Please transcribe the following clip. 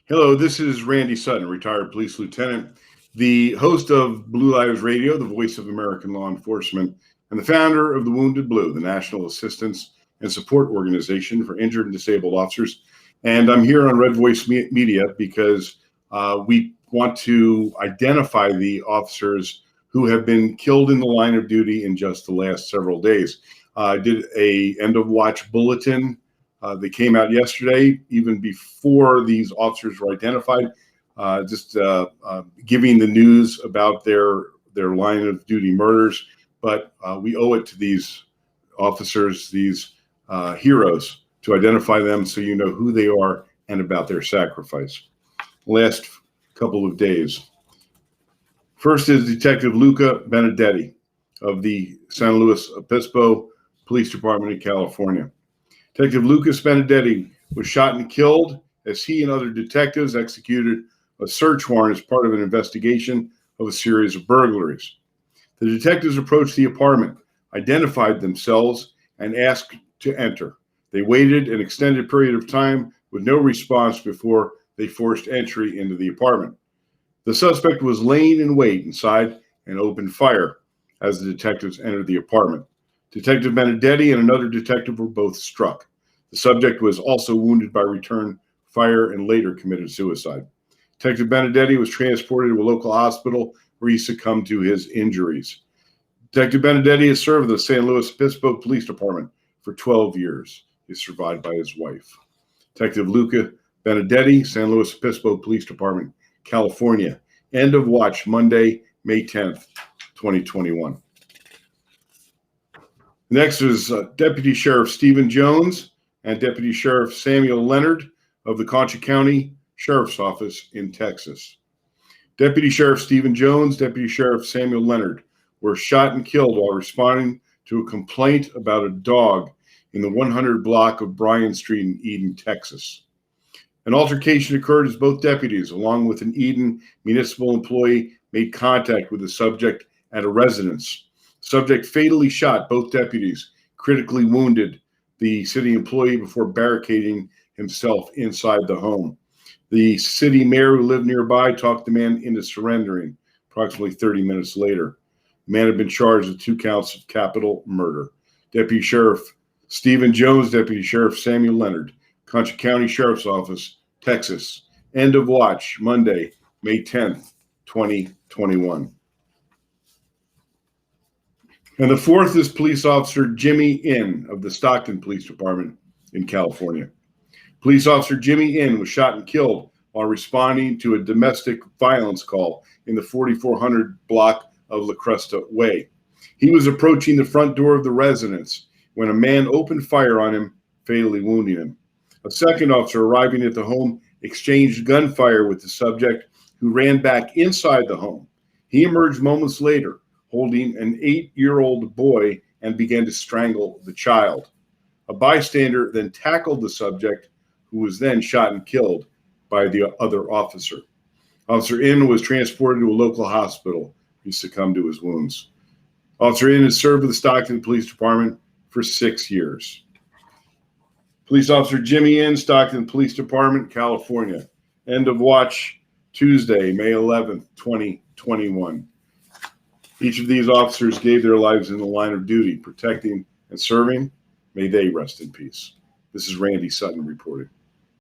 Hello, this is Randy Sutton, retired police lieutenant, the host of Blue Lives Radio, the voice of American law enforcement, and the founder of the Wounded Blue, the national assistance and support organization for injured and disabled officers. And I'm here on Red Voice Media because we want to identify the officers who have been killed in the line of duty in just the last several days. I did a end of watch bulletin. They came out yesterday, even before these officers were identified, giving the news about their line of duty murders. But we owe it to these officers, these heroes, to identify them so you know who they are and about their sacrifice. Last couple of days. First is Detective Luca Benedetti of the San Luis Obispo Police Department in California. Detective Lucas Benedetti was shot and killed as he and other detectives executed a search warrant as part of an investigation of a series of burglaries. The detectives approached the apartment, identified themselves, and asked to enter. They waited an extended period of time with no response before they forced entry into the apartment. The suspect was laying in wait inside and opened fire as the detectives entered the apartment. Detective Benedetti and another detective were both struck. The subject was also wounded by return fire and later committed suicide. Detective Benedetti was transported to a local hospital where he succumbed to his injuries. Detective Benedetti has served the San Luis Obispo Police Department for 12 years. He's survived by his wife. Detective Luca Benedetti, San Luis Obispo Police Department, California. End of watch Monday, May 10th, 2021. Next is Deputy Sheriff Stephen Jones and Deputy Sheriff Samuel Leonard of the Concha County Sheriff's Office in Texas. Deputy Sheriff Stephen Jones, Deputy Sheriff Samuel Leonard were shot and killed while responding to a complaint about a dog in the 100 block of Bryan Street in Eden, Texas. An altercation occurred as both deputies, along with an Eden municipal employee, made contact with the subject at a residence. Subject fatally shot both deputies, critically wounded the city employee before barricading himself inside the home. The city mayor who lived nearby talked the man into surrendering approximately 30 minutes later. The man had been charged with 2 counts of capital murder. Deputy Sheriff Stephen Jones, Deputy Sheriff Samuel Leonard, Concha County Sheriff's Office, Texas. End of watch Monday, May 10th, 2021. And the fourth is Police Officer Jimmy Inn of the Stockton Police Department in California. Police Officer Jimmy Inn was shot and killed while responding to a domestic violence call in the 4400 block of La Cresta Way. He was approaching the front door of the residence when a man opened fire on him, fatally wounding him. A second officer arriving at the home exchanged gunfire with the subject, who ran back inside the home. He emerged moments later, holding an 8-year-old boy, and began to strangle the child. A bystander then tackled the subject, who was then shot and killed by the other officer. Officer Inn was transported to a local hospital. He succumbed to his wounds. Officer Inn has served with the Stockton Police Department for 6 years. Police Officer Jimmy Inn, Stockton Police Department, California. End of watch Tuesday, May 11th, 2021. Each of these officers gave their lives in the line of duty, protecting and serving. May they rest in peace. This is Randy Sutton reporting.